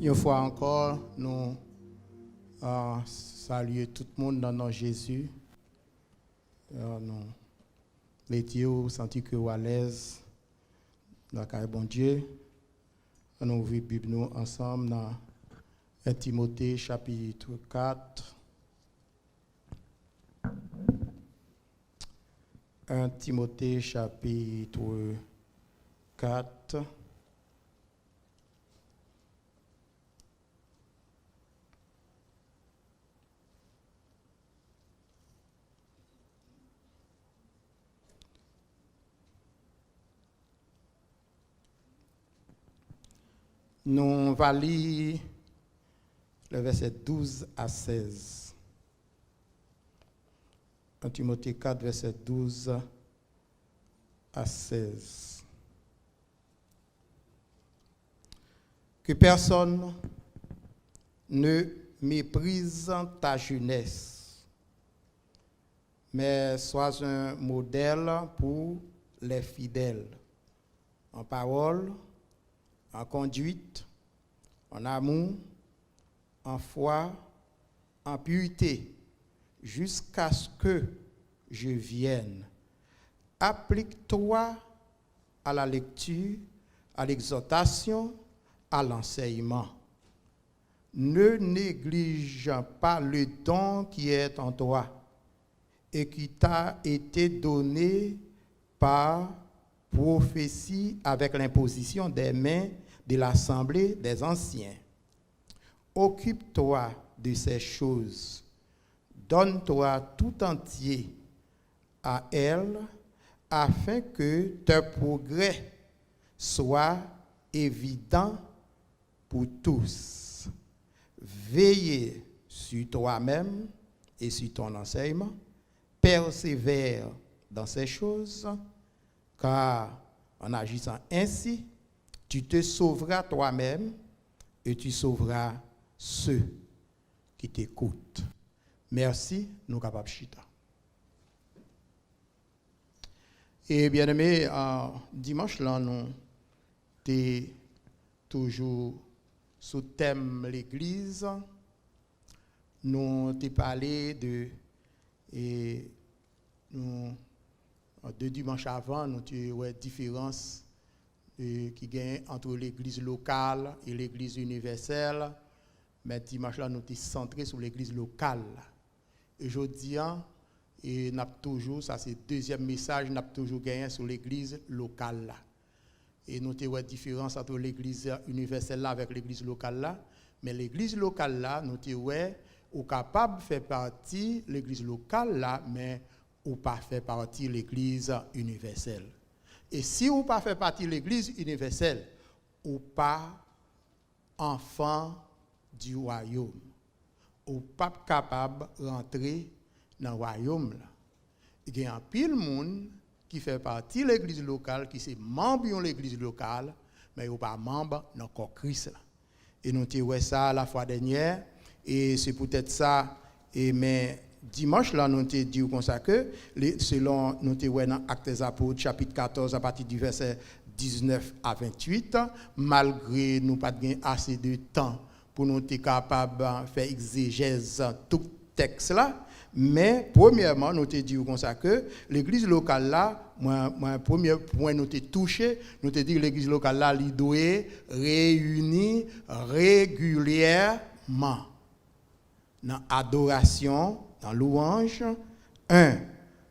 Une fois encore, nous saluons tout le monde dans notre Jésus. Nous les dieux sentis que vous à l'aise dans le bon Dieu. Nous ouvrons la Bible nous ensemble dans 1 Timothée chapitre 4. 1 Timothée chapitre 4. Nous allons lire le verset 12 à 16. 1 Timothée 4, verset 12 à 16. Que personne ne méprise ta jeunesse, mais sois un modèle pour les fidèles, en parole, en conduite, en amour, en foi, en pureté, jusqu'à ce que je vienne. Applique-toi à la lecture, à l'exhortation, à l'enseignement. Ne néglige pas le don qui est en toi et qui t'a été donné par prophétie avec l'imposition des mains de l'assemblée des anciens. Occupe-toi de ces choses. Donne-toi tout entier à elle afin que tes progrès soient évidents pour tous. Veille sur toi-même et sur ton enseignement. Persévère dans ces choses, car en agissant ainsi, tu te sauveras toi-même et tu sauveras ceux qui t'écoutent. Merci, nous capables chita. Et bien aimé, dimanche là, nous sommes toujours sous thème l'Église. Nous avons parlé de deux dimanches avant, nous avons une différence qui gagne entre l'Église locale et l'Église universelle. Mais dimanche là, nous sommes centrés sur l'Église locale. Et aujourd'hui, et n'a toujours, ça c'est le deuxième message, n'a toujours gagné sur l'église locale là. Et nous avons une différence entre l'église universelle là avec l'église locale là. Mais l'église locale là, nous sommes capables de faire partie de l'église locale là, mais ou pas faire partie de l'église universelle. Et si ou pas faire partie de l'église universelle, ou pas enfant du royaume. Ou pas capable de rentrer dans le royaume. Il y a un pile de monde qui fait partie de l'église locale, qui est membre de l'église locale, mais il n'est pas membre de corps Christ. Et nous avons vu ça la fois dernière, et c'est peut-être ça, mais dimanche, là, nous avons dit comme ça que, selon nous avons vu dans Actes des Apôtres, chapitre 14, à partir du verset 19 à 28, malgré nous pas assez de temps pour nous être capables de faire exégèse tout texte là. Mais premièrement, nous avons dit comme ça que l'église locale là, premier point nous avons touché, nous avons dit que l'église locale là, elle doit réunir régulièrement dans adoration, dans louange.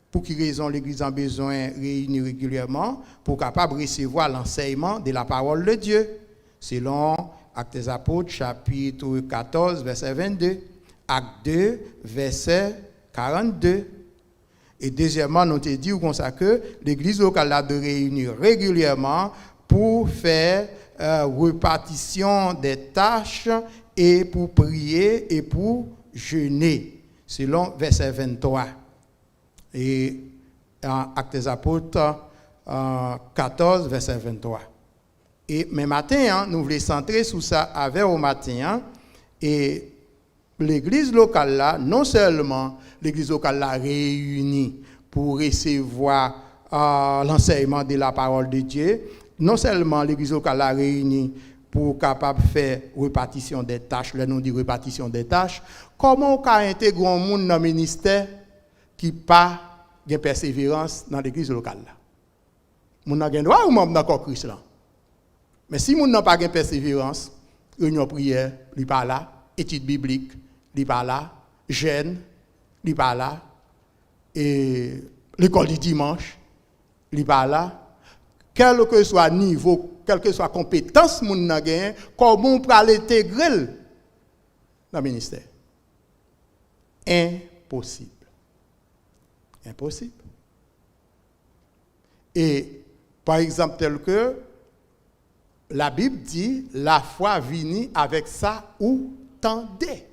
Pour quelle raison l'église a besoin de réunir régulièrement? Pour capable recevoir l'enseignement de la parole de Dieu. Selon Actes des Apôtres, chapitre 14, verset 22. Acte 2, verset 42. Et deuxièmement, nous avons dit comme ça que l'église locale a de réunir régulièrement pour faire répartition des tâches et pour prier et pour jeûner. Selon verset 23. Et Actes des Apôtres 14, verset 23. Et mais matin, nous voulons centrer sur ça avec au matin. Et l'église locale là, non seulement l'église locale là réunie pour recevoir l'enseignement de la parole de Dieu, non seulement l'église locale là réunie pour capable faire répartition des tâches, le nom dit répartition des tâches, comment on peut intégrer un monde dans le ministère qui pas de persévérance dans l'église locale là. Moun n'a gen droit ou membre dans corps Christ là. Mais si moun n'a pas de persévérance, réunion prière, li pas là, étude biblique, li pas là, jeûne, li pas là, et l'école du dimanche, li pas là, quel que soit niveau, quelle que soit compétence moun n'a gen, comment on peut l'intégrer dans le ministère? Impossible. Impossible. Et par exemple, tel que la Bible dit, la foi vient avec ça ou tendez.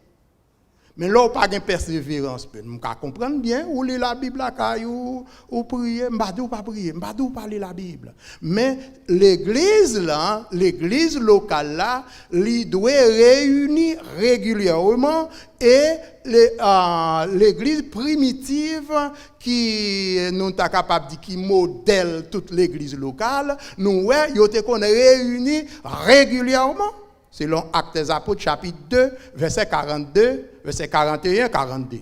Mais là, on n'a pas de persévérance. On peut comprendre bien, ou lit la Bible, ou prier, ou pas prier, ou parler la Bible. Mais l'église là, l'église locale là, elle doit réunir régulièrement et l'église primitive qui nous est capable de dire qui modèle toute l'église locale, nous avons réunis régulièrement. Selon Actes des Apôtres, chapitre 2, verset 42, verset 41, 42.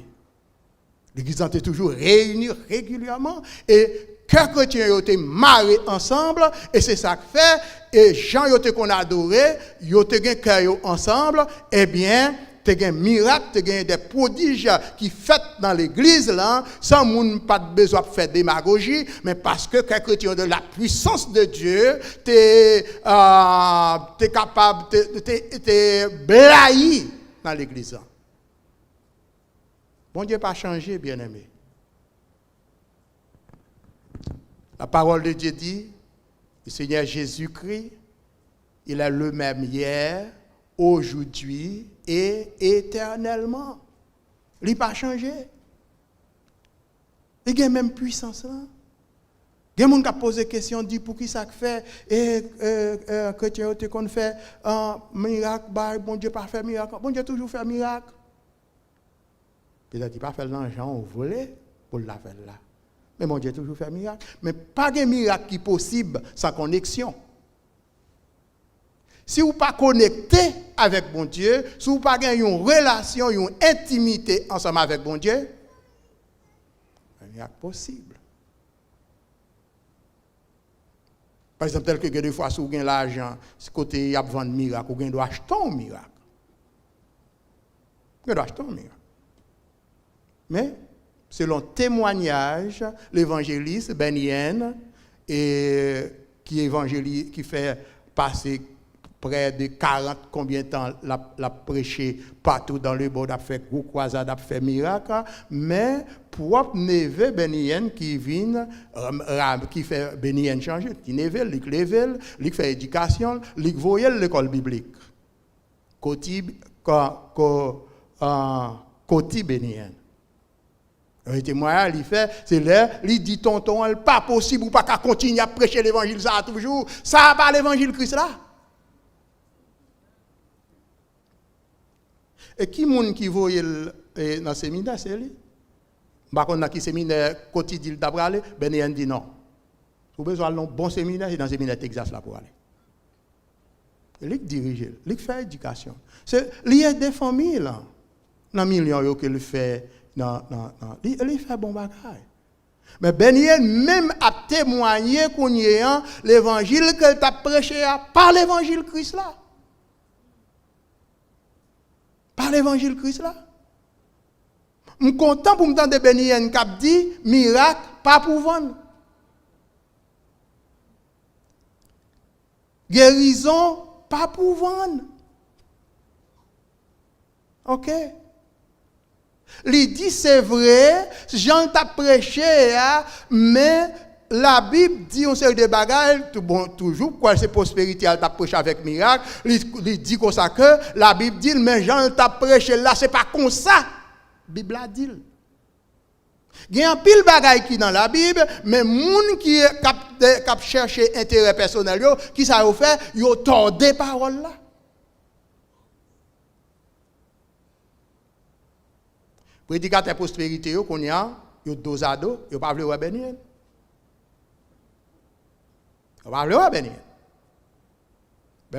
L'église est toujours réunie régulièrement et quelques chrétiens ont été mariés ensemble et c'est ça que fait. Et gens qu'on a adoré, ils ont été cœur ensemble, eh bien, tu as un miracle, tu as des prodiges qui fait dans l'église là, sans moun pas de besoin de faire démagogie, mais parce que quelques chrétiens de la puissance de Dieu, tu es capable, tu es blahi dans l'église. Bon Dieu pas changé, bien-aimé. La parole de Dieu dit, le Seigneur Jésus-Christ, il est le même hier, aujourd'hui et éternellement. Il n'a pas changé. Il a la même puissance là. Il y a des gens qui posent des questions, dit pour qui ça fait, et chrétien qu'on fait un miracle, bon Dieu pas fait miracle, bon Dieu toujours fait miracle. Peut-être qu'il n'a pas fait l'argent au volet pour la faire là. Mais bon Dieu toujours fait miracle. Mais pas de miracle qui est possible sans connexion. Si vous n'êtes pas connecté avec bon Dieu, si vous n'avez pas une relation, une intimité ensemble avec bon Dieu, il n'est pas possible. Par exemple, tel que des fois, si vous avez l'argent, si côté il y a besoin de miracle, vous doit acheter un miracle. Vous doit acheter un miracle. Mais, selon témoignage, l'évangéliste Ben Yen, qui fait passer près de 40 combien de temps l'a prêché partout dans le monde, a fait gros croisade, a fait miracle, mais propre neveu Benien qui vient qui fait Benien changer, qui neveu, il fait éducation, il voyait l'école biblique. Côté Benien. Et témoin, il fait, c'est là, il dit tonton, il pas possible ou pas qu'à continuer à prêcher l'évangile ça toujours, ça va l'évangile Christ là. Et qui moun qui voyait dans le séminaire, c'est lui. Par contre, dans le séminaire quotidien d'abralé, Ben Yen dit non. Vous avez besoin d'un bon séminaire, c'est dans le séminaire Texas là pour aller. Et lui dirige, lui fait éducation. Il y a des familles là, dans les millions qu'il fait, il fait bon bagage. Mais Ben Yen même a témoigné qu'on y a l'évangile qu'il t'a prêché par l'évangile Christ là. Par l'évangile Christ là. Je suis content pour me entendre Ben Yen qui dit miracle pas pour vendre. Guérison pas pour vendre. OK? Il dit c'est vrai, Jean t'a prêché, mais la Bible dit on sait des bagages, bon, toujours, quoi, c'est prospérité, elle t'a prêché avec miracle. Il dit comme ça que la Bible dit, mais Jean t'a prêché là, c'est pas comme ça. La Bible a dit. Il y a un pile bagaille qui dans la Bible, mais moun qui cap chercher intérêt personnel, qui ça a fait, yo tordé parole là. Prédicateur prospérité qu'on y a, yo dos à dos, yo pas vle wa benien. Yo pas vle wa benien.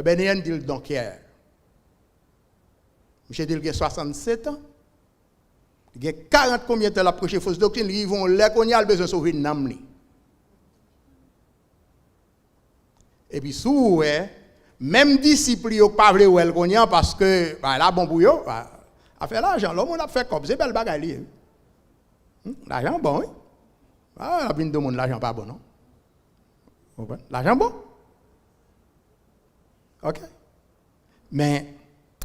Benien dit le donkière. Monsieur dit qu'il a 67 ans. Il a 40 combien de temps la prêcher fausse doctrine, ils vont là qu'on y a besoin de sauver une âme. Et puis sous même disciples yo pas vle ou qu'on y a parce que là bon pour yo a fait l'argent, l'homme a fait comme c'est belle bagaille. L'argent bon oui. Ah, la bin de monde l'argent pas bon non. L'argent bon. OK. Mais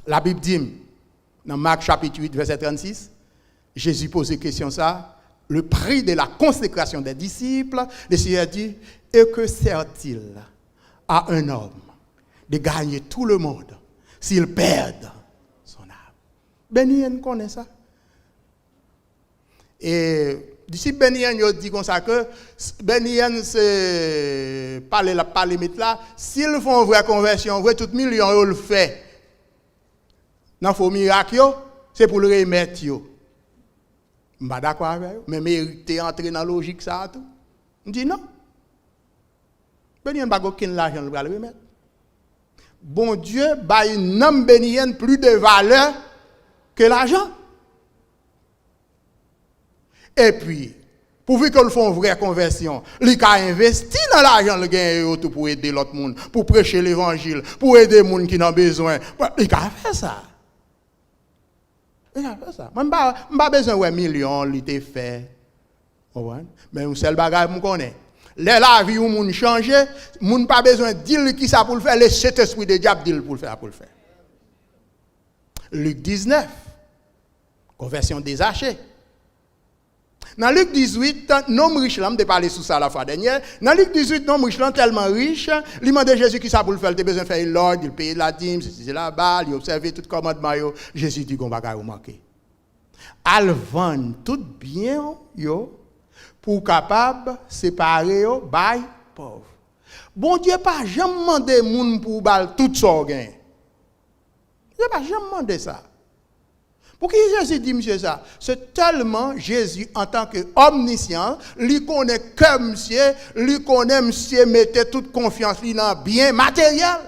la Bible dit dans Marc chapitre 8 verset 36, Jésus pose une question ça, le prix de la consécration des disciples, le Seigneur dit et que sert-il à un homme de gagner tout le monde s'il perd son âme? Benien connaît ça. Et d'ici Benien il dit comme ça que Benien c'est parler mettre là, s'ils font une vraie conversion, vrai tout million ils le fait. Dans faux miracle c'est pour le remettre yo. Je suis d'accord avec vous, mais mériter entrer dans la logique ça tout. Je dis non. Benien n'a pas aucun l'argent pour le remettre. Bon Dieu, bah une âme bénienne plus de valeur que l'argent. Et puis, pourvu qu'ils font une vraie conversion, ils ont investi dans l'argent le gain pour aider l'autre monde, pour prêcher l'évangile, pour aider les gens qui ont besoin. Ils ont fait ça. Ils ont fait ça. Je n'ai pas besoin de millions, ils ont fait. Mais un seul bagage, je connais. La vie où les gens changent, les gens n'ont pas besoin de dire qui ça pour le faire, le Saint-Esprit de diable dit pour le faire. Luc 19, conversion des Zachée. Dans Luc 18, l'homme riche, là, je parlé sous ça la fois dernière. Dans Luc 18, l'homme riche, tellement riche, il demande à Jésus qui ça pour le faire, il a besoin de faire l'ordre, il paye la dîme, c'est là-bas, il observe tout commandement. Jésus dit qu'on va remarquer. Al vendre tout bien, pour capable séparer yo bay pauvre. Bon Dieu pas jamais demandé moun pour bal tout ça gain. Il pas jamais demandé ça. Pour qui Jésus dit monsieur ça? C'est tellement Jésus en tant que omniscient, lui connaît comme monsieur, lui connaît monsieur mettait toute confiance dans bien matériel.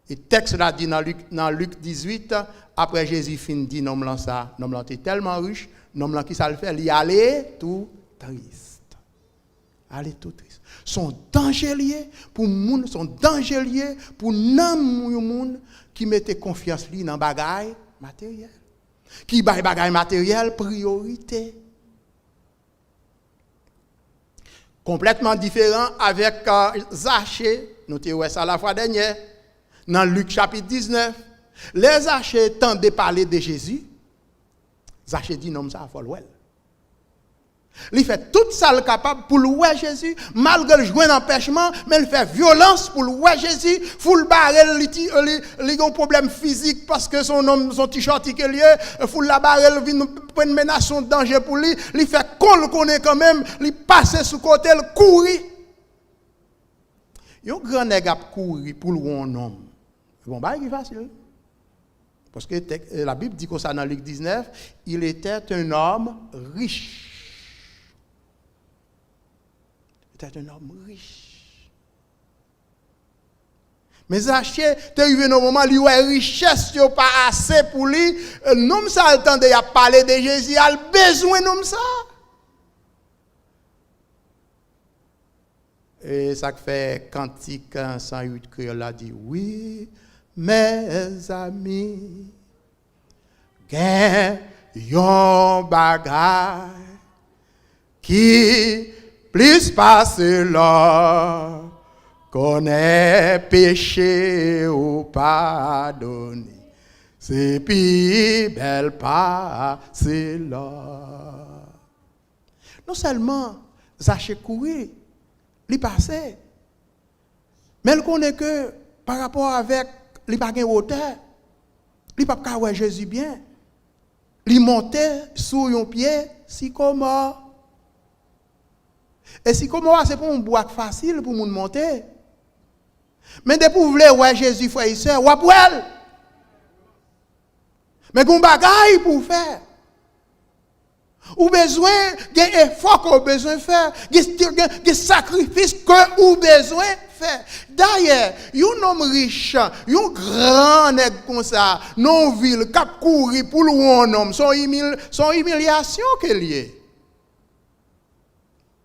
Et texte là dit dans Luc 18 après Jésus fin dit nom là ça, nom là était tellement riche. Nom là qui ça le fait, il allait tout triste. Aller tout triste. Son danger lié pour moun, son danger lié pour nan moun qui mettait confiance li dans bagaille matériel. Qui bail bagaille matériel priorité. Complètement différent avec Zachée, nous te ouais ça la fois dernière dans Luc chapitre 19. Les Zachée tendaient parler de Jésus. Zachée dit non, ça, il faut le voir. Il fait tout ça le capable pour le voir Jésus, malgré le jouer d'empêchement, mais il fait violence pour le voir Jésus, full barrel, il a un problème physique parce que son t-shirt qui est lié, full la barrel, il prend une menace, un danger pour lui, il fait qu'on le connaît quand même, il passe sous côté, il courir. Il y a un grand nègre courir pour le un homme. Bon, bah, il est facile. Parce que la Bible dit que ça dans Luc 19, il était un homme riche. Il était un homme riche. Mais Zachée, tu es arrivé dans un moment où il y a richesse, il n'y a pas assez pour lui. Nous, ça a le temps de parler de Jésus, il a besoin de ça. Et ça fait Cantique 108 créole a dit oui. Mes amis, gain yon bagay qui plus passe là, connaît péché ou pardonné, c'est plus belle passe là. Non seulement Zachée courir, il passait, mais il connaît que par rapport avec il n'a pas de hauteur. Il n'a pas de Jésus bien. Il montait sur un pied, sycomore. Et sycomore, c'est pas un bois facile pour nous monter. Mais dès que vous voulez voir Jésus, frère et soeur, ou elle. Mais vous avez des bagailles pour faire. Ou besoin, il y a effort qu'on a besoin de faire. Il y a des sacrifices que vous avez besoin de faire. D'ailleurs, un homme riche, un grand nègre comme ça, non ville, cap courir pour un homme, son humiliation qu'il y est.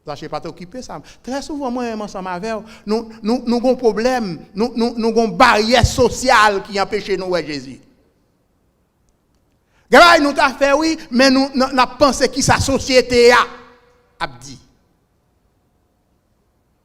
Ça, je ne sais pas t'occuper ça. Très souvent, moi, ensemble avec nous avons un problème, nous avons une barrière sociale qui empêche nous de voir Jésus. Nous avons fait oui, mais nous avons pensé que sa société a dit.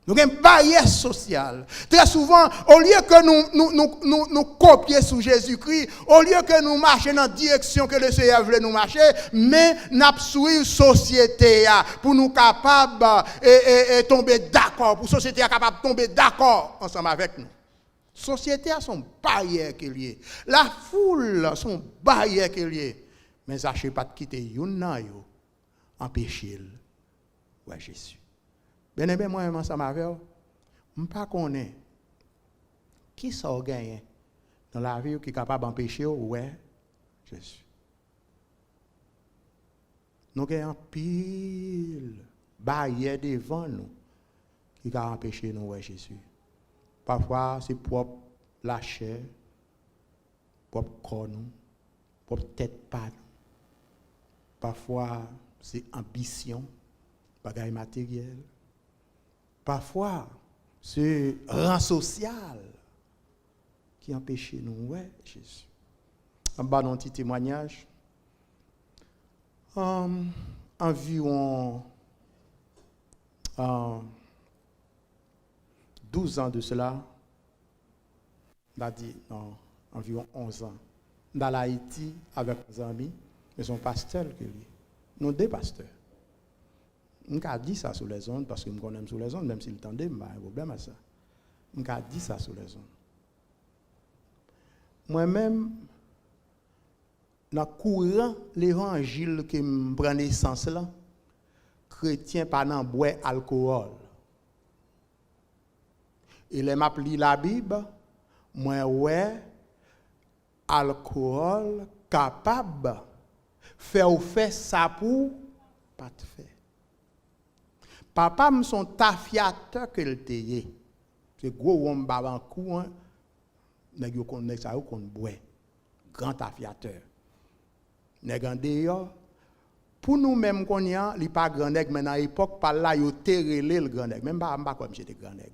Nous avons une barrière sociale. Très souvent, au lieu que nous copions sur Jésus-Christ, au lieu que nous marchions dans la direction que le Seigneur voulait nous marcher, mais nous suivons la société pour nous capables de tomber d'accord, pour la société capable de tomber d'accord ensemble avec nous. La société a son barrière qui est liée. La foule a son barrière qui est liée. Mais ça ne pas de quitter yon empêcher ouais Jésus. Bien aimé, moi, ensemble avec vous, je ne sais pas qui s'en gagne dans la vie qui est capable d'empêcher ouais Jésus. Nous avons un pile barrière devant nous qui va empêcher nous ouais Jésus. Parfois, c'est propre la chair, propre corps, propre tête pas. Parfois, c'est ambition, bagaille matériel. Parfois, c'est rang social qui empêche nous, ouais, Jésus. En bas, un petit témoignage. Environ 12 ans de cela, environ 11 ans, dans l'Haïti avec mes amis, mais son pasteur que lui. Nous deux pasteurs. Je n'ai dit ça sur les ondes parce que je me connais sur les ondes, même s'il tendait, je n'ai pas de problème à ça. Je n'ai dit ça sur les ondes. Moi-même, dans le courant l'évangile qui me prend naissance là, chrétien pas dans boire alcool. Et les m'a pris la Bible, moi ouais alcool capable faire ça pour pas te faire. Papa me son tafiateur que le teye. C'est gros homme baban cou hein. Nèg yo connaît ça qu'on boit. Grand tafiateur. Nèg en dehors pour nous même qu'on y a, li pas grand nèg mais dans époque par là yo terrelé le grand nèg. Même pas comme j'étais grand nèg.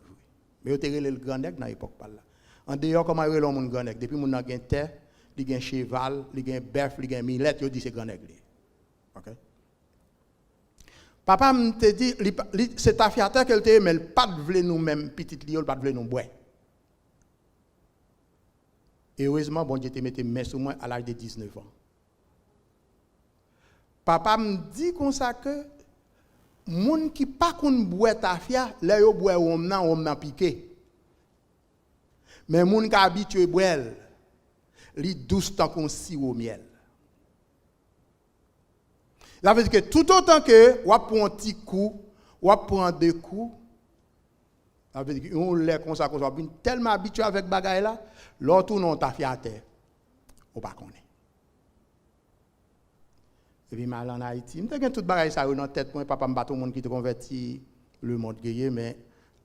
Mais yo terrelé le grand nèg dans époque par là. En dehors comment relé mon grand nèg depuis mon nan gen terre, li gen cheval, li gen bœuf, li gen millet, yo dit c'est grand nèg li. OK? Papa me te dit c'est ta fiateur qu'elle te mais pas de vle nous même petite li, pas de vle nous boire. Et heureusement bon Dieu te mette main sur moi à l'âge de 19 ans. Papa me dit comme ça que moun qui pas kon boire ta fia, là yo boire on nan piqué. Mais moun qui habitué boire, li douce tant qu'on sirop miel. Ça veut dire que tout autant que ou prend un petit coup, ou prend deux coups, ça veut dire qu'on l'a comme ça tellement habitué avec bagaille là, l'autre non ta fiateur. Ou pas connaît. Et puis mal en Haïti, m'te gen tout bagaille ça dans tête moi papa m'bat tout monde qui te converti le monde guerrier mais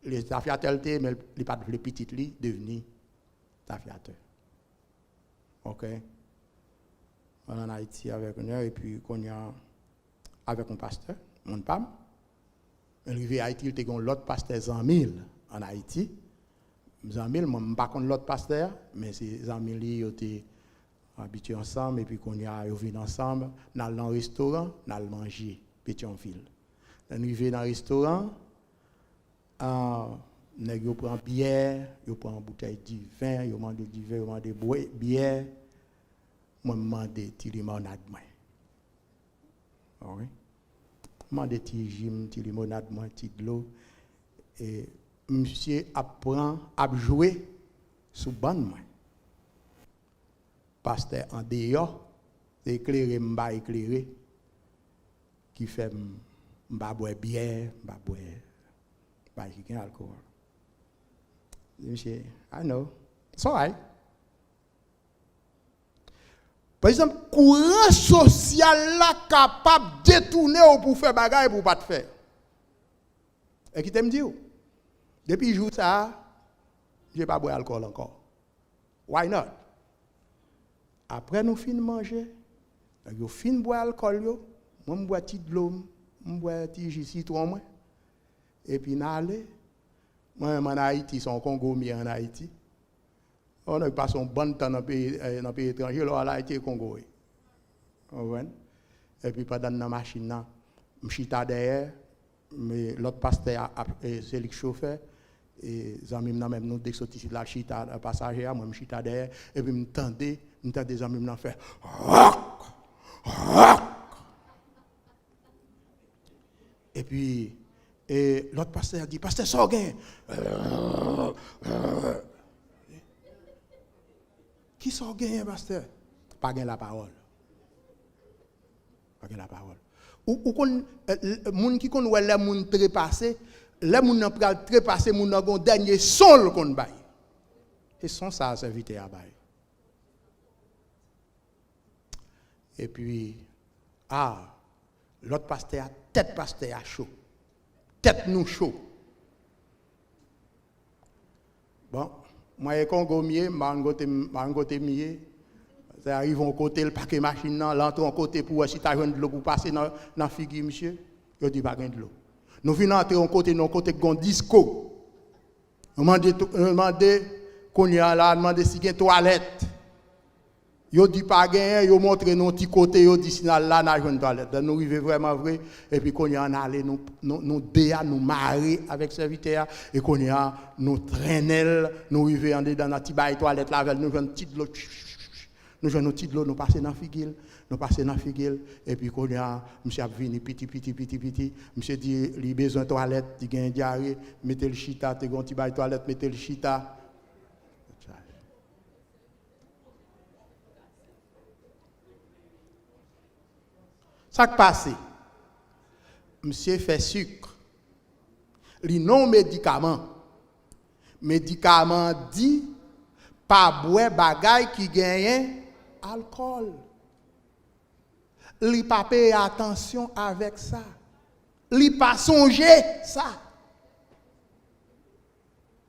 les ta fiateur mais il pas de petit li devenu ta fiateur. OK. On en Haïti avec nous et puis qu'on y a avec un pasteur, mon pam. Arrivé à Haïti, il était l'autre pasteur Zamil en Haïti. Zamil, moi, je ne pas l'autre pasteur, mais c'est Zamil qui étaient habitués ensemble, et puis qu'on y a venu ensemble, dans le restaurant, dans le manger, Pétionville. Arrivé dans le restaurant, on prend bière, on prend une bouteille de vin, on demande du vin, on demande de bière. Moi, je demande de limonade. Oui. Je demande de gym, de limonade, de l'eau. Et monsieur apprend à jouer sous bande. Pasteur en dehors, c'est éclairé, m'ba éclairé, qui fait m'ba boire bière, m'ba boire, pas qui gagne alcool. Monsieur, I know, it's alright. Par exemple, courant social là capable de détourner pour faire bagaille pour pas te faire. Et qui t'aime dire? Depuis jour ça, je pas boire alcool encore. Why not? Après nous fin manger, yo fin boire alcool yo, moi boire petit de l'eau, boire petit jus citron moi. Et puis n'aller moi en Haïti, son Congo mieux en Haïti. On a passé un bon temps dans le pays étranger, là on a été Congo. Et puis pendant la machine là, je suis derrière, mais l'autre pasteur c'est le chauffeur. Et les amis même nous dès que sorti de la chita passager moi je suis derrière et puis m'entendais des amis m'en faire rock rock et puis l'autre pasteur a dit pasteur Sorgain qui Sorgain pasteur pas gain la parole ou kon moun qui kon wè les moun trépassé les moun nan pral trépassé moun nan gon dernier son kon bay et son ça serviteur à bay et puis l'autre pasteur tête pasteur chaud tête nous chaud bon moi et Congo mieux m'angoté mieux ça arrive en côté le paquet machine là l'entre en côté pour si tu as de l'eau pour passer dans figue monsieur yo dit pas gain de l'eau. Nous venons entrer en côté non côté gon disco. Nous demander qu'on y a là demander si gain toilette. Yo dit pas gain yo montre non petit côté yo dit signal là na joine toilette. Nous arriver vraiment vrai et puis qu'on y en aller nous déa nous marrer avec serviteur et qu'on y a nous traîner nous arriver en dedans dans petit bail toilette là avec nous une petite l'eau. Nous jouons nos petites l'eau, nous passons dans la figuille, et puis quand monsieur a venu petit, monsieur dit, il a besoin de toilette, il a un diarrhée, mettez le chita, il a un petit bail toilette, mettez le chita. Ça qui passe, monsieur fait sucre, il non médicament dit, pas boire bagaille qui gagne alcool. Li pas payer attention avec ça. Li pas songer ça.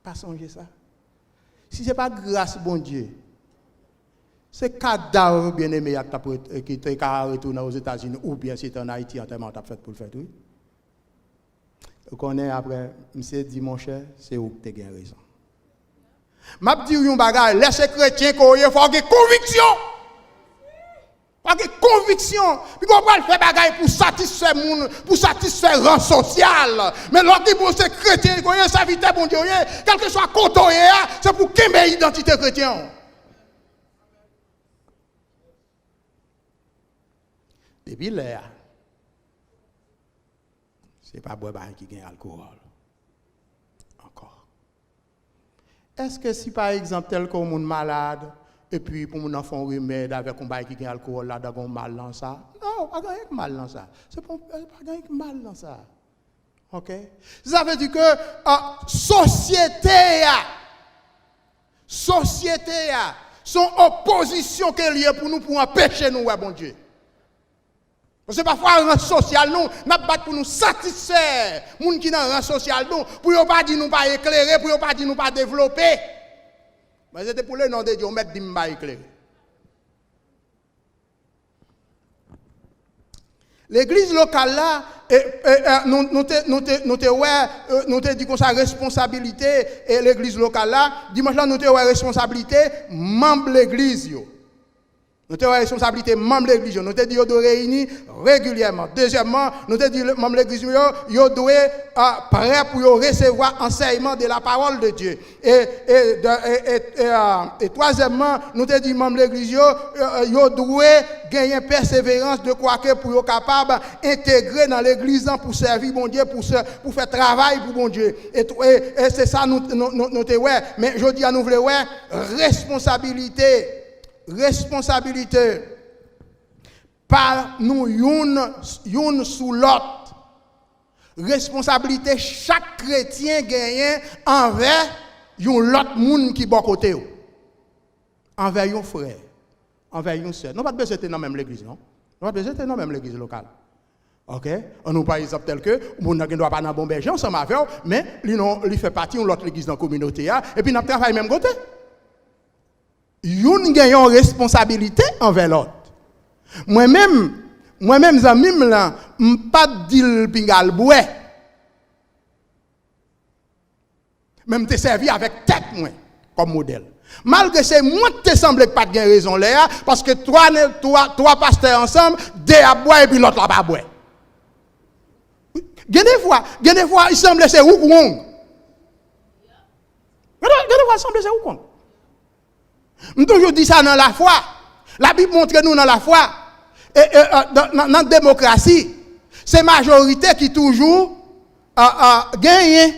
Pas songer ça. Si c'est pas grâce bon Dieu, c'est cadavre bien aimé qui est retourné aux États-Unis ou bien c'est en Haïti en termes de fait pour le faire oui. Vous connaissez après, monsieur dit mon cher, c'est où que tu as raison. M'a dit un bagage, laissez chrétien qu'on y faut avoir conviction. Avec conviction, puis on va faire bagaille pour satisfaire monde, pour satisfaire rang social. Mais l'autre bon c'est chrétien, qu'on y serviteur bon Dieu, quel que soit côté c'est pour quelle identité chrétienne. Depuis là, c'est pas boire qui gagne alcool. Encore. Est-ce que si par exemple tel qu'on est malade et puis pour mon enfant remède avec un bail qui gagne alcool là dans mal dans ça. Non, pas gagner mal dans ça. C'est pas gagner mal dans ça. OK? Ça veut dire que société son opposition qu'elle y a pour nous pour empêcher nous bon Dieu. Parce que parfois rang social nous n'a pas pour nous satisfaire moun qui dans rang social nous pour yo pas dire nous pas éclairer pour yo pas dire nous pas développer. Mais c'était pour le nom de Dieu, on met dit m'ba éclairé. L'église locale là, nous te dit qu'on sa responsabilité et l'église locale là, dimanche là nous te responsabilité membre l'église yo. Nous avons la responsabilité membre de l'église. Nous avons dit qu'ils doivent réunir régulièrement. Deuxièmement, nous avons dit que les membres de l'église doivent être prêts pour recevoir enseignement de la parole de Dieu. Et troisièmement, nous avons dit que les membres de l'église doivent gagner persévérance de quoi que pour être capables d'intégrer dans l'église pour servir bon Dieu, pour faire travail pour bon Dieu. Et c'est ça nous avons. Mais je dis à nous voulons responsabilité par nous une sous l'autre. Responsabilité chaque chrétien gagne envers l'autre monde qui est bon côté. Envers un frère, envers une sœur. Non pas besoin d'être dans même l'église, non? Non pas besoin d'être dans même l'église locale. OK? On nous par exemple tel que on ne doit pas dans bon berger ensemble avec eux, mais il fait partie de l'autre église dans la communauté et puis nous travaillons même côté. Yon gagne une responsabilité envers l'autre. Moi-même zamim là, pas dire pingal boué. Même te servi avec tête moi comme modèle. Malgré c'est moi te semble pas de raison là parce que trois pasteurs ensemble, deux à boire et puis l'autre là pas boire. Des fois, il semble c'est où wong. Des fois il semble c'est où kon. Je toujours dit ça dans la foi. La Bible montre nous dans la foi. Et dans la démocratie, c'est majorité qui toujours gagne.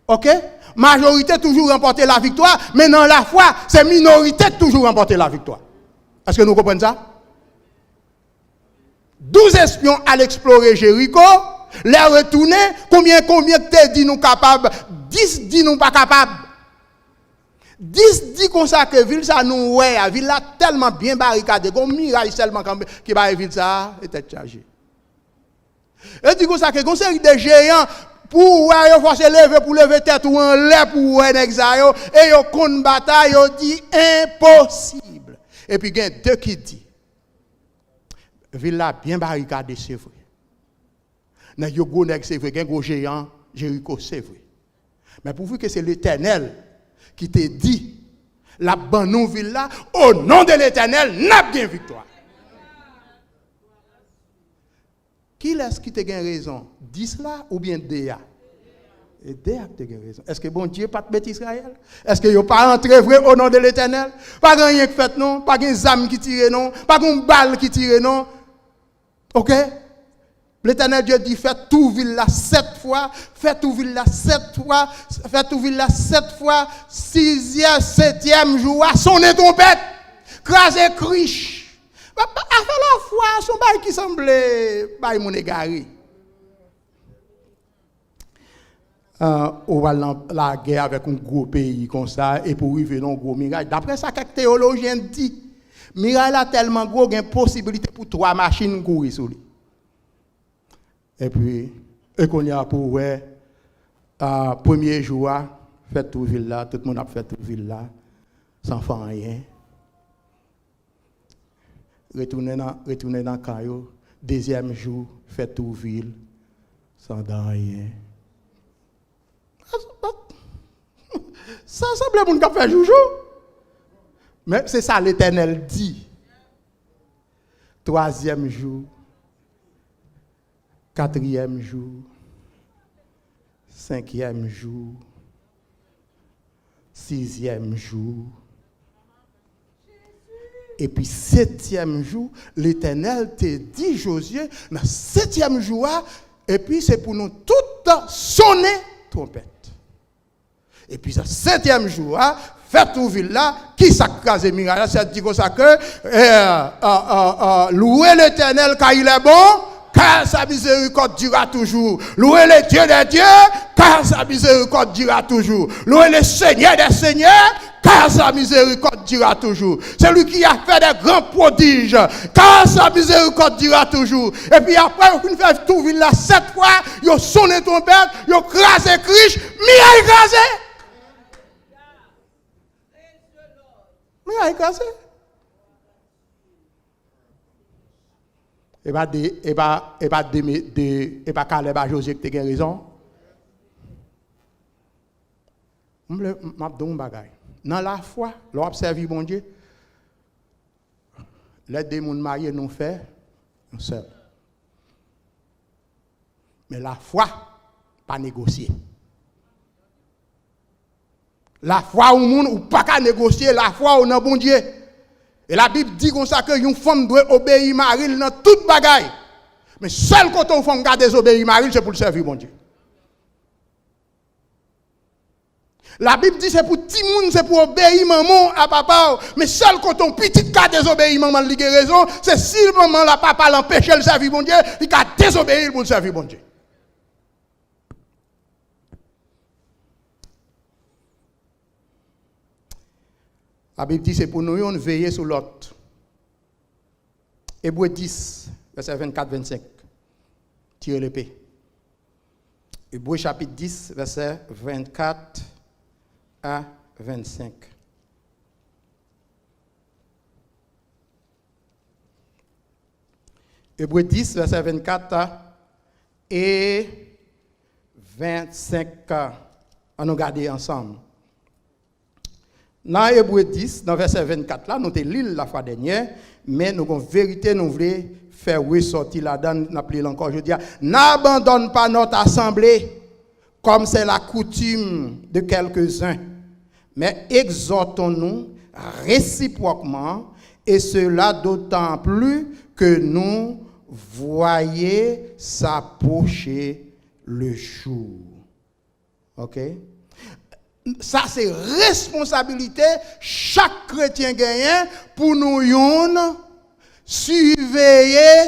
OK? Majorité toujours remporter la victoire, mais dans la foi, c'est minorité qui toujours remporter la victoire. Est-ce que nous comprenons ça? 12 espions allaient explorer Jéricho, les retourner, combien te dit nous capables? 10 dit nous pas capables. 10 dit comme ça que ville ça nous ouais, ville là tellement bien barricadée, comme miraille seulement qui va ville ça était chargé. Et dit comme ça que une série de géants pour yo forcer lever pour lever tête ou en l'air pour exayo et yo kon bataille yo dit impossible. Et puis il y a deux qui dit ville là bien barricadée c'est vrai. Nan yo go nèg c'est vrai, gen gros géant Jéricho c'est vrai. Mais pourvu que c'est l'Éternel qui te dit, la bonne ville là, au nom de l'Éternel, n'a bien victoire. Qui est-ce qui te gagne raison? 10 là ou bien Déa? Et Déa te gagne raison. Est-ce que bon Dieu pas de bête Israël? Est-ce que vous pas entré vrai au nom de l'Éternel? Pas rien que fait non, pas une zame qui tire non, pas une balle qui tire non. OK? L'Éternel Dieu dit, faites tout ville là 7 fois, faites tout ville là 7 fois, faites tout ville là 7 fois, 6e, 7e jour, sonnez trompette, crasez criche. À la fois, son bail qui semblait, bail mon égaré. On va la guerre avec un gros pays comme ça, et pour arriver dans un gros mirage. D'après ça, quelques théologiens disent, mirage là tellement gros, il y a une possibilité pour 3 machines courir sur lui. Et puis, qu'on y a pour ouais, premier jour, fait tout ville là, tout le monde a fait tout ville là, sans faire rien. Retourner dans Caillou, deuxième jour, fait tout ville, sans rien. Ça semble mon qui fait joujou. Mais c'est ça l'Éternel dit. Troisième jour. 4e jour, 5e jour, 6e jour, et puis 7e jour, l'Éternel te dit, Josué, dans 7e jour, et puis c'est pour nous toutes sonner trompette. Et puis, dans 7e jour, faites tout ville là, qui s'accrase miracle, c'est dit comme ça que, louez l'Éternel car il est bon, car sa miséricorde durera toujours. Louez le Dieu des dieux, car sa miséricorde durera toujours. Louez le Seigneur des seigneurs, car sa miséricorde durera toujours. C'est lui qui a fait des grands prodiges, car sa miséricorde durera toujours. Et puis après, on fait tout ville là 7 fois, ils sonné ton père, ils crasé criche, miraille écrasé. Miraille écrasé. Et pas Caleb à Josué qui a raison. M'a donné un bagage. Dans la foi, l'observer bon Dieu. Les démons mariés nous fait un seul. Mais la foi, pas négocier. La foi au monde ou pas qu'à négocier, la foi au nom bon Dieu. Et la Bible dit comme ça que une femme doit obéir mari dans toute bagaille. Mais seul quand on femme garde désobéir mari, c'est pour le servir bon Dieu. La Bible dit c'est pour petit monde, c'est pour obéir maman à papa. Mais seul quand on petit garde désobéir maman li gen raison, c'est si maman la papa l'empêche de servir bon Dieu, il a désobéir pour le servir bon Dieu. La Bible dit c'est pour nous veiller sur l'autre. Hébreux 10, verset 24-25. tirer l'épée. Hébreux chapitre 10, verset 24 à 25. Hébreux 10, verset 24 et 25. On nous regarder ensemble. Dans Hébreux 10, dans verset 24, là, nous avons lu la fois dernière, mais nous avons vérité, nous voulons faire ressortir là-dedans, nous appelons encore, je dis, n'abandonne pas notre assemblée, comme c'est la coutume de quelques-uns, mais exhortons-nous réciproquement, et cela d'autant plus que nous voyons s'approcher le jour. OK? Ça, c'est responsabilité chaque chrétien gagnant pour nous surveiller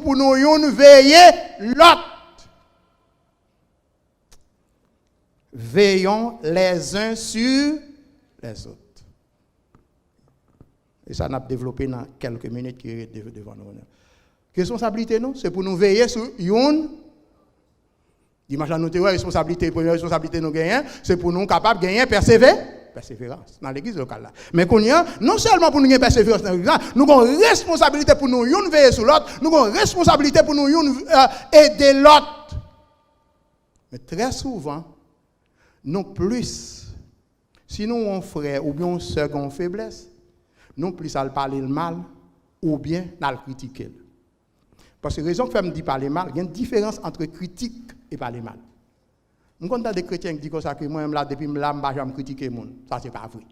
pour nous veiller l'autre. Veillons les uns sur les autres. Et ça, on a développé dans quelques minutes qui est devant nous. Responsabilité, non? C'est pour nous veiller sur une. Dimanche, nous avons responsabilité, première responsabilité nous gagnons, c'est pour nous capables de gagner persévérance dans l'église locale. Là. Mais qu'on y a, non seulement pour nous gagner persévérance dans l'église, nous avons une responsabilité pour nous veiller sur l'autre, nous avons une responsabilité pour nous aider l'autre. Mais très souvent, nous plus, si nous avons un frère ou bien un soeur qui a une faiblesse, nous plus à parler le mal ou bien à le critiquer. Parce que la raison que je me dis parler mal, il y a une différence entre critique et parler mal. Je connais des chrétiens qui disent que moi, depuis que je ne critique pas, ça c'est pas vrai.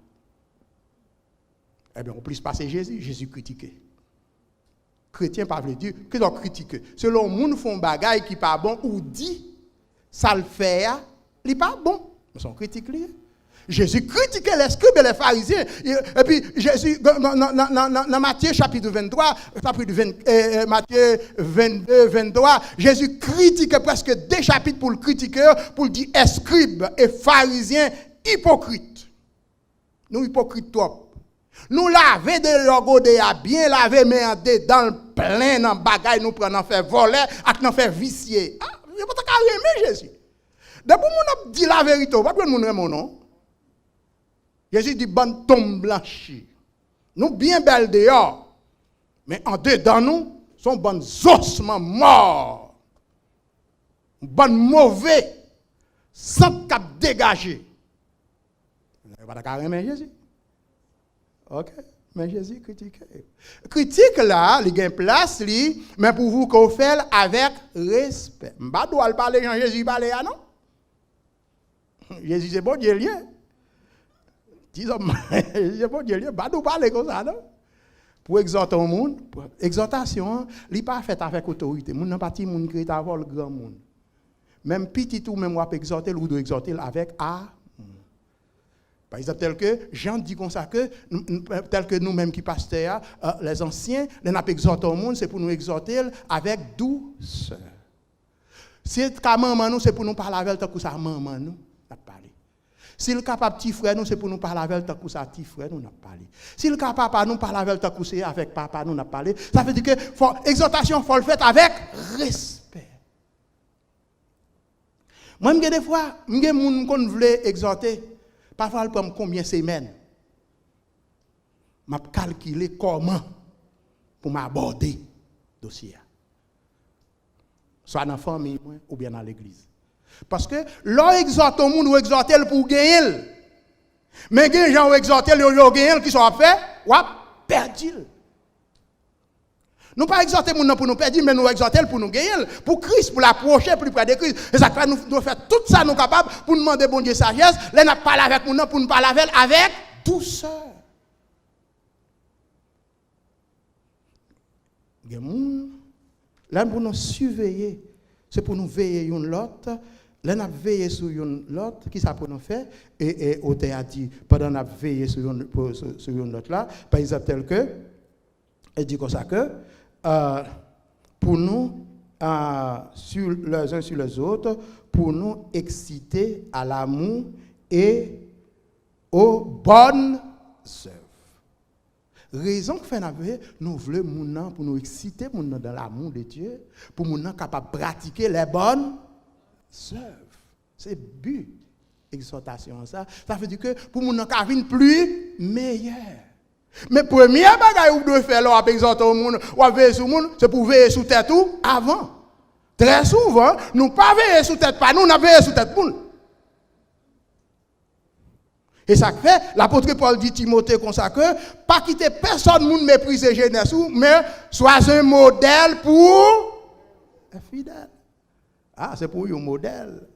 Eh bien, on peut passer Jésus critiqué. Chrétien pas veut dire que l'on critique. Selon nous, nous font bagaille qui pas bon ou dit ça le fait, il pas bon. Nous sommes critiques. Jésus critiquait les scribes et les pharisiens. Et puis, Jésus, dans Matthieu chapitre 23, Matthieu 22, 23, Jésus critiquait presque des chapitres pour le critiquer, pour le dire scribes et pharisiens hypocrites. Nous, hypocrites trop. Nous laver de logo de bien laver, mais dans le plein, dans le bagaille, nous prenons faire voler, et nous faire vicier. Ah, je ne peux pas aimer Jésus. Depuis que nous dit la vérité, pas de mon nom. Jésus dit, bonne tombe blanchie. Nous bien belles dehors, mais en dedans nous, sont bonnes ossements morts. Bonnes mauvais, sans cap dégagé. Vous n'avez pas de Jésus. Ok, mais Jésus critique. Critique là, il y a une place, mais pour vous qu'on fait avec respect. Je ne dois pas parler Jean Jésus parler, non? Jésus c'est bon Dieu lien. Disons, c'est bon Dieu lien. Je ne dois pas parler comme ça, non? Pour exhorter le monde, exhortation, il n'est pas fait avec autorité. Mon n'a pas dit mon qui est avant le grand monde. Même petit ou même on peut exhorter ou doit exhorter avec amour. Par exemple, tel que Jean dit comme ça que, tel que nous-mêmes qui pasteurs, les anciens, les n'a pas exhorté au monde, c'est pour nous exhorter avec douceur. Si le cas maman nous, c'est pour nous parler avec tant que ça maman nous n'a parlé. Si le cas petit frère nous, c'est pour nous parler avec tant que ça petit frère nous n'a parlé. Si le cas papa nous parle avec tant que c'est avec papa nous n'a parlé. Ça veut dire que l'exhortation faut le faire avec respect. Moi, des fois, des gens qui veulent exhorter. Parfois, elle prend combien de semaines? Je calculer comment pour m'aborder le dossier. Soit dans la famille ou bien dans l'église. Parce que l'on exhorte au monde ou exhorte pour gagner. Mais les gens qui exhortent pour gagner, qui sont faits, ou perdu. Nous ne pas exhorter les gens pour nous perdre, mais nous exhorter pour nous gagner, pour Christ, pour l'approcher plus près de Christ. Et ça fait nous devons faire tout ça, nous capables, pour nous demander bon Dieu sagesse, là nous parlons avec nous, pour nous parler avec douceur. Là pour nous surveiller, c'est pour nous veiller une l'autre. Là nous veiller sur une l'autre, qui ça pour nous faire? Et au a dit, pendant nous veiller sur une l'autre là, par exemple tel que, elle dit comme ça que, pour nous, sur les uns sur les autres, pour nous exciter à l'amour et aux bonnes œuvres. Raison que fait nous voulons moun pour nous exciter moun dans l'amour de Dieu, pour moun capable pratiquer les bonnes œuvres. C'est but exhortation ça. Ça veut dire que pour moun ka vinn plus meilleur. Mais première bagaille ou doit faire là exhorter au monde, ou veiller sur monde, c'est pour veiller sur tête tout avant. Très souvent, nous pas veiller sur tête pas nous, on veiller sur tête moun. Et ça fait, l'apôtre Paul dit Timothée comme ça que, pas quitter personne moun mépriser jeunesse ou, mais sois un modèle pour un fidèle. Ah, c'est pour un modèle.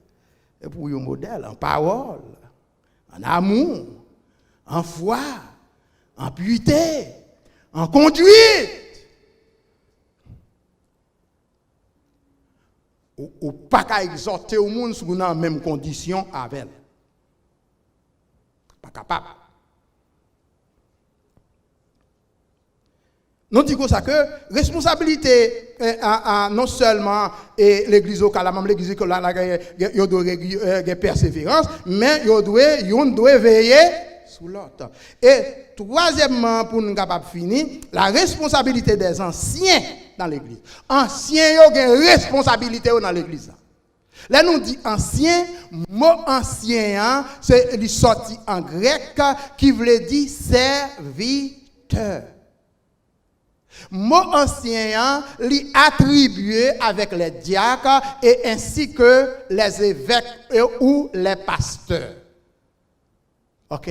C'est pour un modèle en parole, en amour, en foi, en pureté, en conduite. Ou pas qu'à exhorter au monde sous la même condition avec elle. Pas capable. Nous disons ça que responsabilité non seulement l'église locale, même l'église locale, il doit avoir persévérance, mais il doit veiller sur l'autre. Et troisièmement, pour nous capables finir, la responsabilité des anciens dans l'église. Anciens, ils ont une responsabilité dans l'église. Là, nous dit ancien, mot ancien, c'est sorti en grec qui veut dire serviteur. Mot ancien, lui attribué avec les diacres et ainsi que les évêques ou les pasteurs. OK?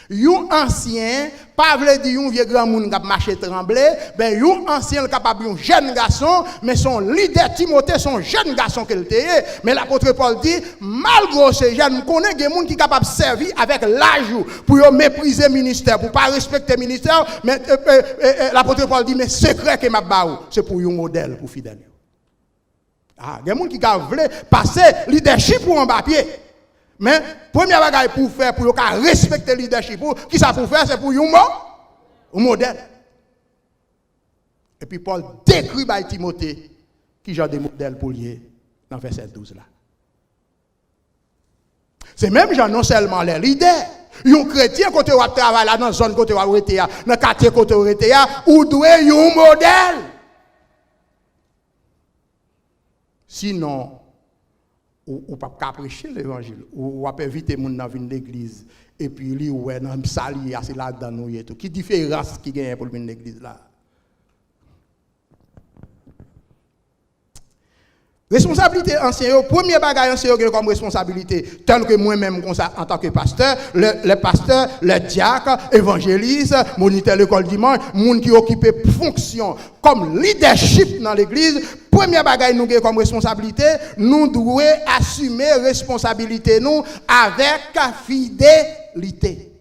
Yon ancien, pas veut dire un vieux grand monde qui marche tremblé, ben yon ancien capable un jeune garçon, mais son leader Timothée son jeune garçon qu'il était. Mais l'apôtre Paul dit malgré ces jeunes, connaît des gens qui capable servir avec l'âge pour mépriser le ministère, pour pas respecter le ministère, mais l'apôtre Paul dit mais secret que m'a baou, c'est pour un modèle pour fidèle. Ah, des gens qui veulent passer leadership pour un papier. Mais, première bagaille pour faire, pour respecter le leadership, qui ça pour faire, c'est pour un modèle. Et puis Paul décrit par Timothée qui genre de modèle pour lui dans verset 12 là. C'est même genre non seulement les leaders, un chrétien côté où travaille là dans la zone côté où dans le quartier côté où ou doit un modèle. Sinon ou pas prêcher l'évangile ou pas éviter moun dans l'église et puis lui ouais dans sali assez là dans nous et tout qui différence qui gagne pour venir l'église là. Responsabilité ancien, premier bagage ancien comme responsabilité, tel que moi-même comme ça en tant que pasteur, le pasteur, le diacre, évangéliste, moniteur l'école dimanche, monde qui occupe fonction comme leadership dans l'église, premier bagage nous comme responsabilité, nous devons assumer responsabilité nous avec fidélité.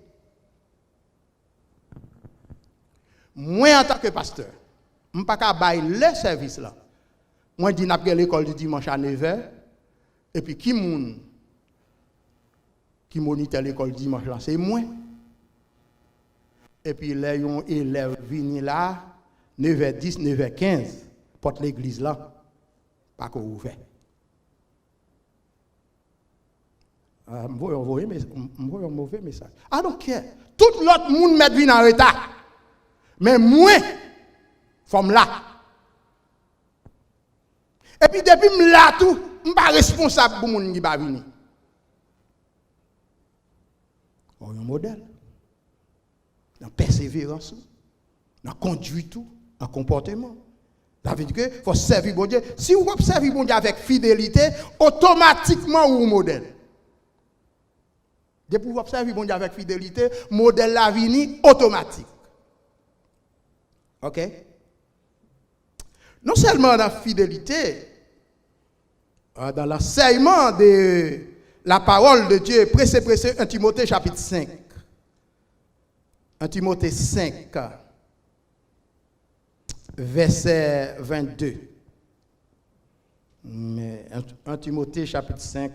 Moi en tant que pasteur, je ne peux pas bailler le service là. Moi, je dis que l'école du dimanche à 9h, et puis qui moniteur l'école du dimanche là, c'est moi. Et puis les élèves viennent là, 9h10, 9h15, porte l'église là, pas qu'on ouvert. Je vais envoyer un mauvais message. I don't care. Tout l'autre monde met vient en retard. Mais moi, comme là. Et puis depuis que là tout, je ne suis pas responsable pour les gens qui ne viennent pas. On a un modèle. Dans la persévérance, dans la conduite, dans le comportement. Ça veut dire qu'il faut servir bon Dieu. Si vous servez bon Dieu avec fidélité, automatiquement vous un modèle. Depuis que vous servez bon Dieu avec fidélité, modèle la vie automatique. OK? Non seulement dans la fidélité, dans l'enseignement de la parole de Dieu, pressé, 1 Timothée chapitre 5. 1 Timothée 5, verset 22. Mais 1 Timothée chapitre 5,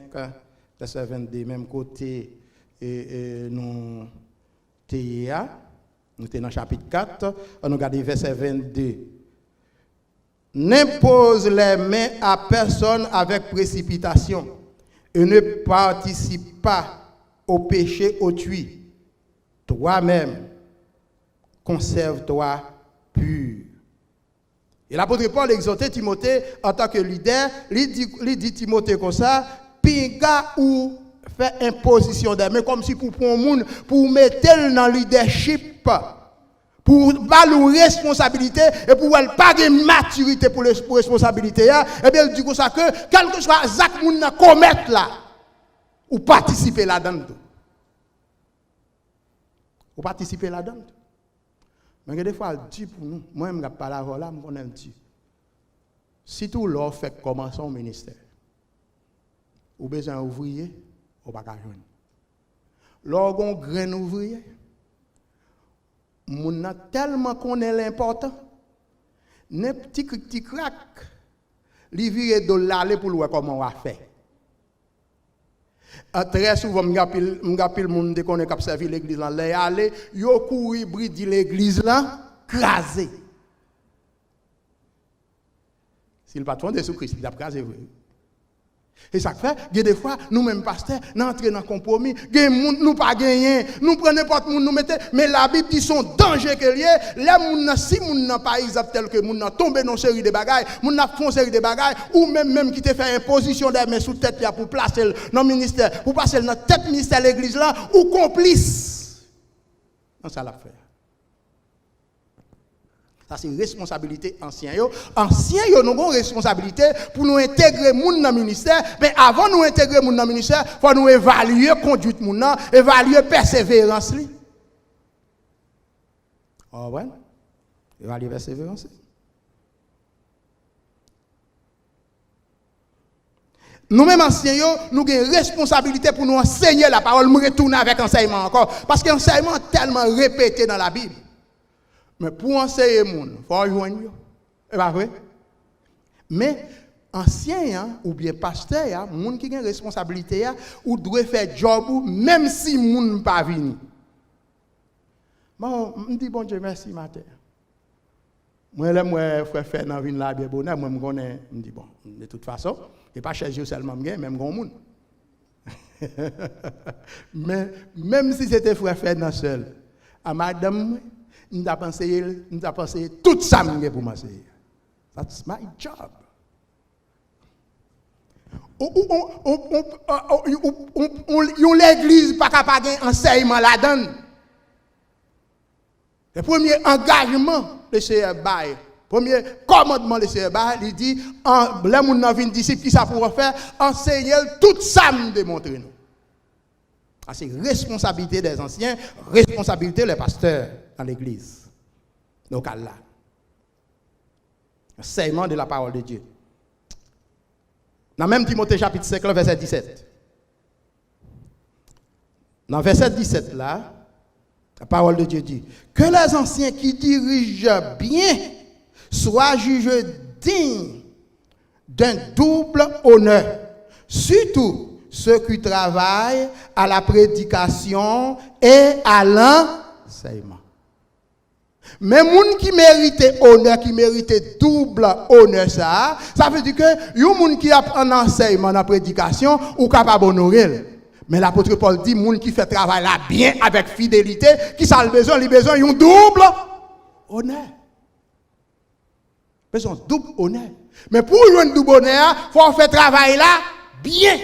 verset 22, même côté, nous sommes dans le chapitre 4, on regarde verset 22. N'impose les mains à personne avec précipitation et ne participe pas au péché autrui. Toi-même, conserve-toi pur. Et l'apôtre Paul exhortait Timothée en tant que leader, il dit Timothée comme ça, pinga ou fait imposition des mains comme si pour prendre monde pour mettre dans le leadership, pour valoir responsabilité et pour elle pas de maturité pour responsabilité, et bien il dit comme ça que quel que soit Zach moun commettre là ou participer là-dedans. Ou participer là-dedans. Mais des fois, elle dit pour nous, moi, je ne pas la là, je connais un petit. Si tout l'on fait commencer au ministère, ou besoin d'ouvrier, ou pas qu'à joindre. Lorsqu'on grain ouvrier, on a tellement connaît l'important, ne petit crack, li vire de l'aller pour voir comment on va faire. Très souvent, m'gapil moun de connaît k'ap servi l'église là, les aller, yo couri bridi l'église là, crasé. Si le patron de Jésus-Christ, il a crasé. Et ça fait, des fois, nous-mêmes pasteurs, nous entrons dans le compromis, nous pas gagner, nous prenons n'importe monde, nous mettons, mais la Bible dit son danger que lié, les si moun n'a par exemple tel que moun n'a tombé dans une série de bagailles, moun n'a fait une série de bagailles, ou même qui te fait imposition des mains sous tête pour placer dans le ministère, pour passer dans tête ministère de l'église là, ou complice. C'est ça l'affaire. Ça c'est responsabilité ancien. Ancien nous avons une responsabilité pour nous intégrer moun dans le ministère, mais avant nous intégrer moun dans le ministère, il faut nous évaluer conduite moun, évaluer persévérance li. Ah ouais. Évaluer persévérance. Nous-mêmes anciens, nous avons une responsabilité pour nous enseigner la parole, nous retourner avec enseignement encore, parce que l'enseignement est tellement répété dans la Bible. Mais pour enseigner les gens, il faut rejoindre. C'est pas vrai? Mais ancien ou bien pasteur, les gens qui ont une responsabilité, ou doivent faire job même si les gens ne sont pas venus. Bon, je dis bon Dieu merci matin. Moi, je frère faire dans une là bien bonheur, moi je dis bon, de toute façon, et pas chercher seulement même grand monde. Mais même si c'était frère faire dans seul, à madame nous avons pensé tout ça pour m'enseigner. That's my job. L'église pas capable d'enseignement là-dedans. Le premier engagement de ce bail, premier commandement de ce bail, il dit, les gens qui viennent disciples, qui ça pour faire, enseigner tout ça nous démontrer nous. C'est responsabilité des anciens, responsabilité des pasteurs dans l'église locale là. Enseignement de la parole de Dieu. Dans même Timothée chapitre 5, verset 17. Dans verset 17 là, la parole de Dieu dit que les anciens qui dirigent bien soient jugés dignes d'un double honneur, surtout ceux qui travaillent à la prédication et à l'enseignement. Mais les gens qui méritent honneur, qui méritent double honneur, ça veut dire que les gens qui ont un enseignement dans la prédication ou capable d'honorer. Mais l'apôtre Paul dit, les gens qui font travail là bien, avec fidélité, qui ont besoin d'un double honneur. Besoin double honneur. Mais pour un double honneur, il faut faire travail là bien.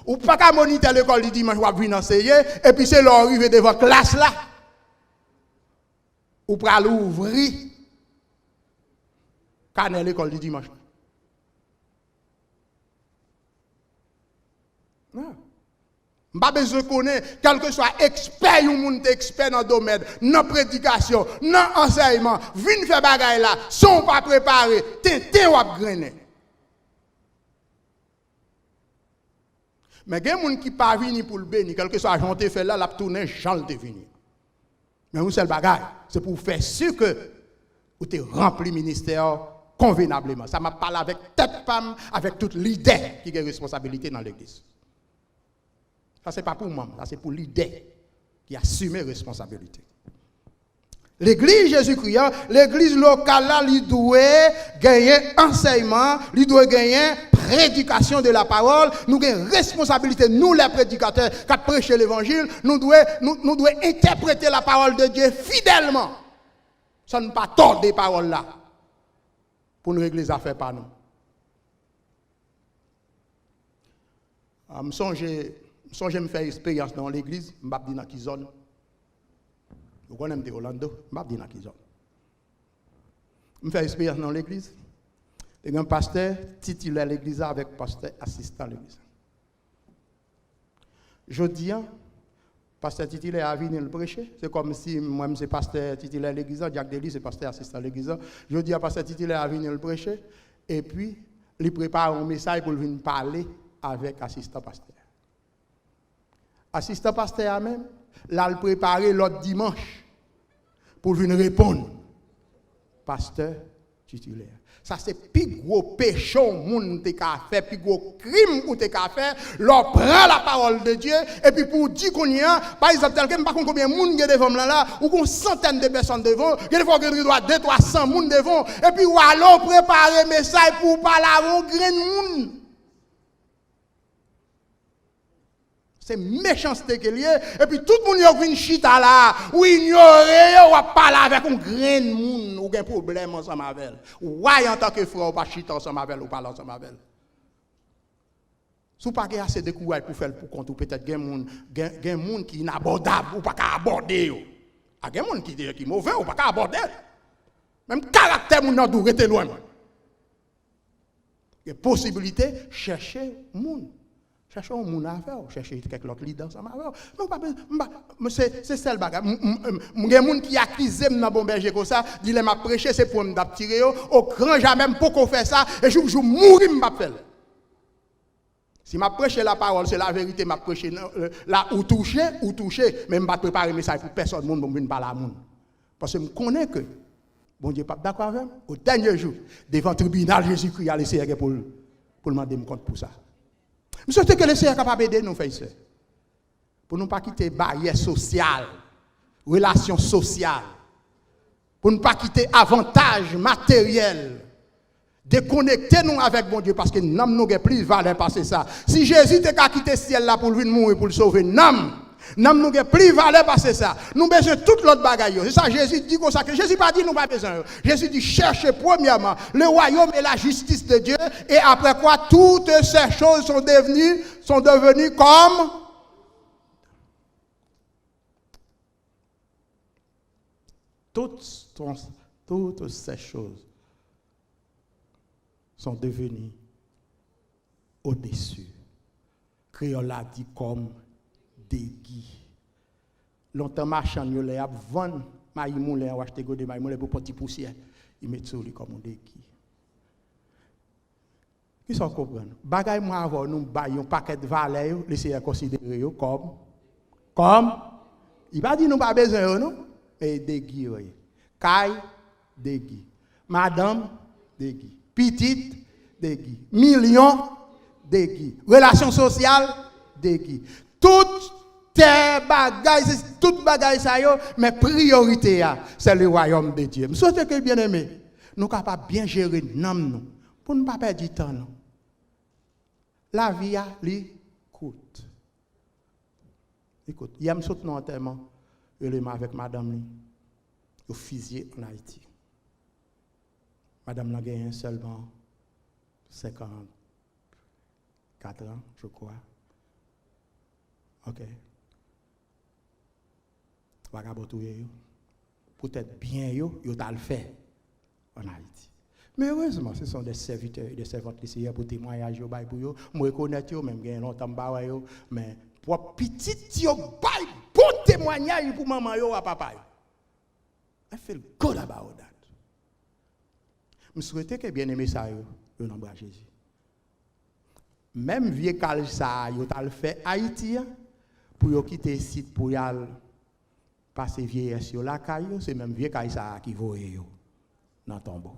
Ou pas qu'à moniter l'école du dimanche, ou venir enseigner, et puis c'est l'arrivée devant la classe là. Ou pas l'ouvrir. Quand est l'école du dimanche. Non. Pas besoin de connaître, quel que soit expert ou monde expert dans le domaine, dans la prédication, dans l'enseignement, viens faire bagaille là, sont pas préparés, t'es ou à grainer. Mais il y a des gens qui ne sont pas venus pour le bénir, quel que soit ce que fait là, la tourner, Jean le venir. Mais un seul bagage, c'est pour faire sûr que vous êtes rempli le ministère convenablement. Ça m'a parlé avec tête femme, avec toute l'idée qui a responsabilité dans l'église. Ça, ce n'est pas pour moi, ça c'est pour l'idée qui assume responsabilité. L'église Jésus-Christ, l'église locale là, il doit gagner enseignement, il doit gagner prédication de la parole. Nous avons responsabilité, nous les prédicateurs, qui prêchons l'évangile, nous devons interpréter la parole de Dieu fidèlement. Ça ne pas tordre des paroles là pour nous régler les affaires par nous. Je songe me faire expérience dans l'église, je ne sais pas dans quelle zone. Vous connaissez Orlando, je ne sais pas dans quelle zone. Je fais expérience dans l'église. Il y a un pasteur titulaire l'église avec un pasteur assistant l'église. Je dis, pasteur titulaire a venu le prêcher. C'est comme si moi, je suis pasteur titulaire l'église, Jacques Delis, c'est pasteur assistant l'église. Je dis, pasteur titulaire a venu le prêcher. Et puis, il prépare un message pour venir parler avec assistant pasteur. Assistant pasteur même, là, il prépare l'autre dimanche pour venir répondre. Pasteur titulaire. Ça, c'est le plus gros péché au monde qui a fait, le plus gros crime qu'on a fait. L'on prend la parole de Dieu, et puis pour dire qu'on y a, par exemple, tel que, par contre, combien de monde il y a devant là, ou qu'on centaine de personnes devant, il y a des fois qu'il y a 200-300 personnes devant, et puis ou alors préparer un message pour parler à un grain de monde. C'est méchanceté qu'il y a. Et puis tout le monde a une chita là, ou ignorer, ou parler avec un grain de monde, ou un problème ensemble avec elle. Ou en tant que frère, ou pas chita ensemble avec elle, ou parler ensemble avec elle. Si vous n'avez pas assez de courage pour faire pour compte, ou peut-être qu'il y a des gens qui sont inabordables, ou pas qu'à aborder. Il y a des gens qui sont mauvais, ou pas qu'à aborder. Même caractère, vous n'avez pas loin. Il y a possibilité de chercher le monde. Cherchez un monde à faire, cherchez quelqu'un d'autre leader ensemble avec. C'est ça le bagage. Il y a des gens qui accusent dans bon berger comme ça, disent que m'a prêché, c'est pour me tirer au grand jamais pour qu'on fait ça, et je mourir, je m'appelle. Si je prêche la parole, c'est la vérité, je prêche là où toucher, mais je ne vais pas préparer un message pour personne, pour ne pas parler à monde. Parce que je connais que, bon Dieu, pas d'accord avec moi, au dernier jour, devant le tribunal, Jésus-Christ a laissé pour demander un compte pour ça. Je souhaite que le Seigneur soit capable d'aider nous, frères et sœurs. Pour ne pas quitter barrières sociales, relations sociales. Pour ne pas quitter avantages matériels. Déconnecter nous avec bon Dieu parce que nous n'avons plus de valeur passer ça. Si Jésus t'a quitté le ciel là pour venir mourir, pour le sauver, nous n'avons plus de valeur passer ça. Nous avons besoin de toute l'autre bagaille. C'est ça Jésus dit comme ça. Que Jésus pas dit nous pas besoin. Jésus dit cherchez premièrement le royaume et la justice de Dieu. Et après quoi, toutes ces choses sont devenues comme toutes ces choses sont devenues au-dessus. Créole a dit comme des guis. Longtemps marchand, il y a vendre maïmoulin, ou acheter des maïmoulin pour petit poussière. Il met sur lui comme des guis. Qui sont comprendre? Bagay moi avant nous baillons paquet de valeurs, laissez considérer comme il va dire nous pas besoin non, mais des guis. Caille des guis. Madame des guis. Petite des guis. Millions des guis. Relations sociales des guis. Toutes tes bagailles, toutes bagailles ça yo, mais priorité c'est le royaume de Dieu. Je souhaite que bien aimé, nous capables bien gérer nous pour ne pas perdre du temps non. La vie a li coûte. Écoute, il y a un saut non tellement avec madame li au fusillé en Haïti. Madame l'a gagné seulement 54 ans, je crois. OK. Vagabondouye, peut-être bien yo t'a le fait en Haïti. Mais heureusement, ce sont des serviteurs et des servantes ici pour témoignage yo bay pour yo. Moi reconnaître yo même gain longtemps ba yo, mais pour petit yo bay bon témoignage pour maman yo à papa yo. I feel good about that. Je souhaite que bien aimé ça yo dans bras Jésus. Même vieux cal ça yo t'a le fait Haïti pour yo quitter site pour y aller passer vieillesse sur la caille, c'est même vieux caille ça qui voye yo dans tombeau.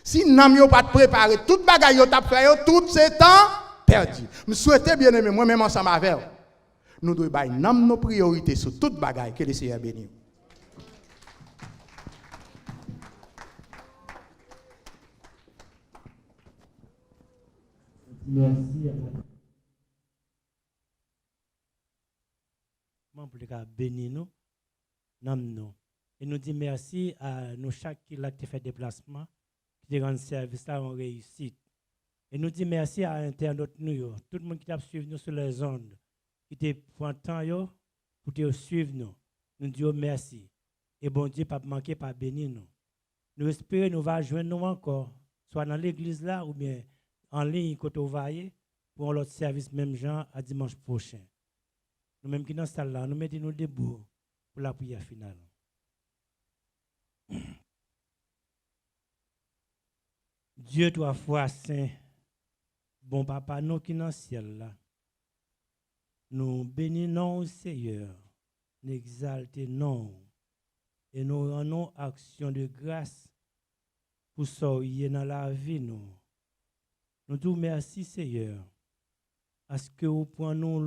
Si n'am yo pas préparer toute bagaille yo t'a fait yo tout ce temps perdu. Me souhaiter bien aimé moi même ensemble avec nous devons bailler nos priorités sur toute bagaille que le Seigneur bénit. Merci à vous. Pour le bénir nous, nous. Et nous dit merci à nous chaque qui a fait déplacement, qui a rendu service là en réussite. Et nous dit merci à l'internaute nous, tout le monde qui a suivi nous sur les ondes, qui prend temps pour te suivre nous. Nous disons merci. Et bon Dieu, pas manquer, pas bénir nous. Nous espérons nous va joindre nous encore, soit dans l'église là ou bien en ligne côté Ovaillé pour l'autre service même genre à dimanche prochain. Nous même qui dans cette salle là, nous mettons nous debout pour la prière finale. Dieu trois fois saint, bon papa nous qui dans le ciel là, nous bénissons au Seigneur, nous exaltons et nous rendons action de grâce pour sortir dans la vie nous. Nous te remercions Seigneur, à ce que vous prenez nous